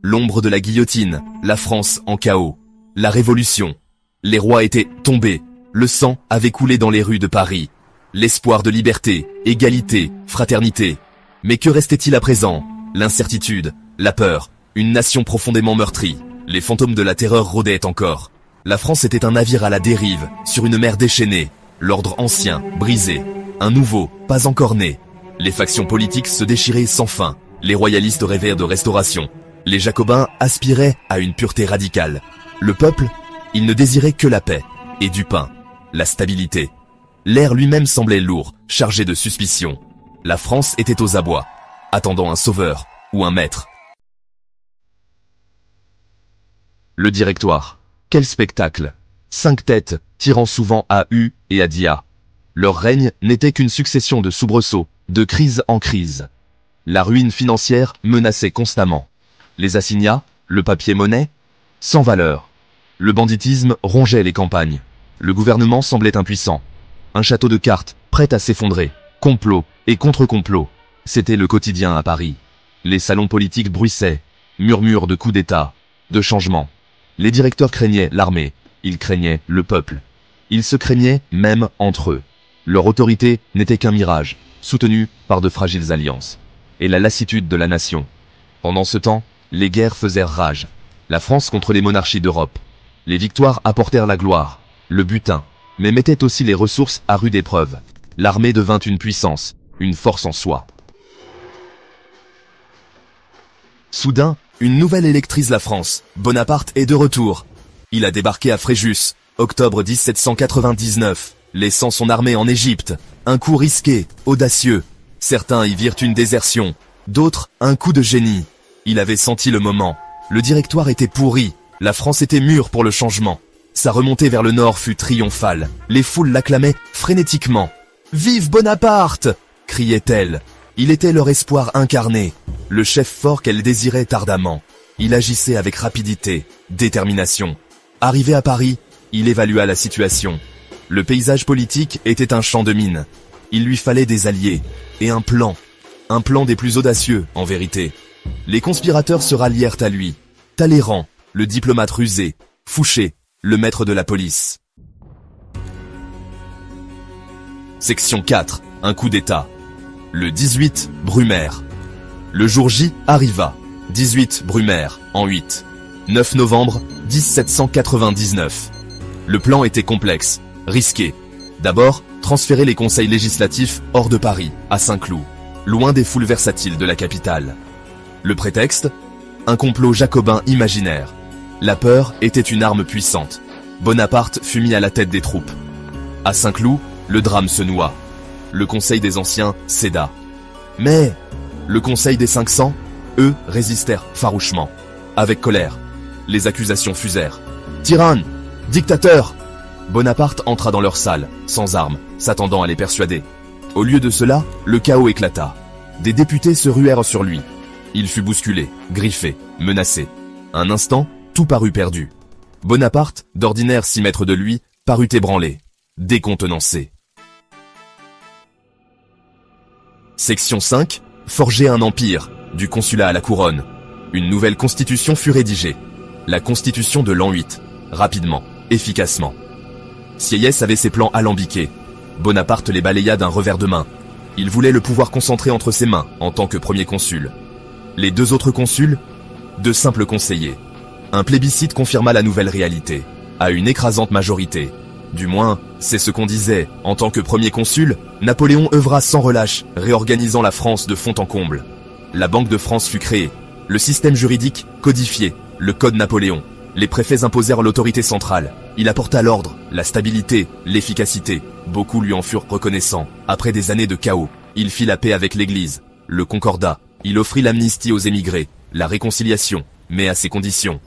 l'ombre de la guillotine, la France en chaos. La Révolution. Les rois étaient tombés, le sang avait coulé dans les rues de Paris. L'espoir de liberté, égalité, fraternité. Mais que restait-il à présent? L'incertitude, la peur, une nation profondément meurtrie. Les fantômes de la terreur rôdaient encore. La France était un navire à la dérive, sur une mer déchaînée. L'ordre ancien, brisé. Un nouveau, pas encore né. Les factions politiques se déchiraient sans fin. Les royalistes rêvaient de restauration. Les jacobins aspiraient à une pureté radicale. Le peuple, il ne désirait que la paix et du pain, la stabilité. L'air lui-même semblait lourd, chargé de suspicion. La France était aux abois, attendant un sauveur ou un maître. Le Directoire. Quel spectacle! 5 têtes, tirant souvent à U et à Dia. Leur règne n'était qu'une succession de soubresauts, de crise en crise. La ruine financière menaçait constamment. Les assignats, le papier-monnaie, sans valeur. Le banditisme rongeait les campagnes. Le gouvernement semblait impuissant. Un château de cartes, prêt à s'effondrer. Complot et contre-complot. C'était le quotidien à Paris. Les salons politiques bruissaient. Murmures de coups d'État, de changements. Les directeurs craignaient l'armée. Ils craignaient le peuple. Ils se craignaient même entre eux. Leur autorité n'était qu'un mirage, soutenu par de fragiles alliances. Et la lassitude de la nation. Pendant ce temps, les guerres faisaient rage. La France contre les monarchies d'Europe. Les victoires apportèrent la gloire, le butin, mais mettaient aussi les ressources à rude épreuve. L'armée devint une puissance, une force en soi. Soudain, une nouvelle électrise la France. Bonaparte est de retour. Il a débarqué à Fréjus, octobre 1799, laissant son armée en Égypte. Un coup risqué, audacieux. Certains y virent une désertion, d'autres un coup de génie. Il avait senti le moment. Le Directoire était pourri, la France était mûre pour le changement. Sa remontée vers le nord fut triomphale. Les foules l'acclamaient frénétiquement. « Vive Bonaparte !» criaient-elles. Il était leur espoir incarné, le chef fort qu'elles désiraient ardemment. Il agissait avec rapidité, détermination. Arrivé à Paris, il évalua la situation. Le paysage politique était un champ de mines. Il lui fallait des alliés, et un plan des plus audacieux, en vérité. Les conspirateurs se rallièrent à lui. Talleyrand, le diplomate rusé, Fouché, le maître de la police. Section 4, un coup d'État. Le 18, Brumaire. Le jour J arriva. 18 Brumaire, en 8. 9 novembre 1799. Le plan était complexe, risqué. D'abord, transférer les conseils législatifs hors de Paris, à Saint-Cloud, loin des foules versatiles de la capitale. Le prétexte? Un complot jacobin imaginaire. La peur était une arme puissante. Bonaparte fut mis à la tête des troupes. À Saint-Cloud, le drame se noua. Le Conseil des Anciens céda. Mais le Conseil des 500, eux, résistèrent farouchement. Avec colère, les accusations fusèrent. Tyranne! Dictateur! Bonaparte entra dans leur salle, sans armes, s'attendant à les persuader. Au lieu de cela, le chaos éclata. Des députés se ruèrent sur lui. Il fut bousculé, griffé, menacé. Un instant, tout parut perdu. Bonaparte, d'ordinaire 6 mètres de lui, parut ébranlé, décontenancé. Section 5, forger un empire, du consulat à la couronne. Une nouvelle constitution fut rédigée. La constitution de l'an 8, rapidement, efficacement. Sieyès avait ses plans alambiqués. Bonaparte les balaya d'un revers de main. Il voulait le pouvoir concentré entre ses mains en tant que premier consul. Les 2 autres consuls, de simples conseillers. Un plébiscite confirma la nouvelle réalité, à une écrasante majorité. Du moins, c'est ce qu'on disait. En tant que premier consul, Napoléon œuvra sans relâche, réorganisant la France de fond en comble. La Banque de France fut créée, le système juridique codifié, le Code Napoléon. Les préfets imposèrent l'autorité centrale. Il apporta l'ordre, la stabilité, l'efficacité. Beaucoup lui en furent reconnaissants. Après des années de chaos, il fit la paix avec l'Église, le concordat. Il offrit l'amnistie aux émigrés, la réconciliation, mais à ses conditions.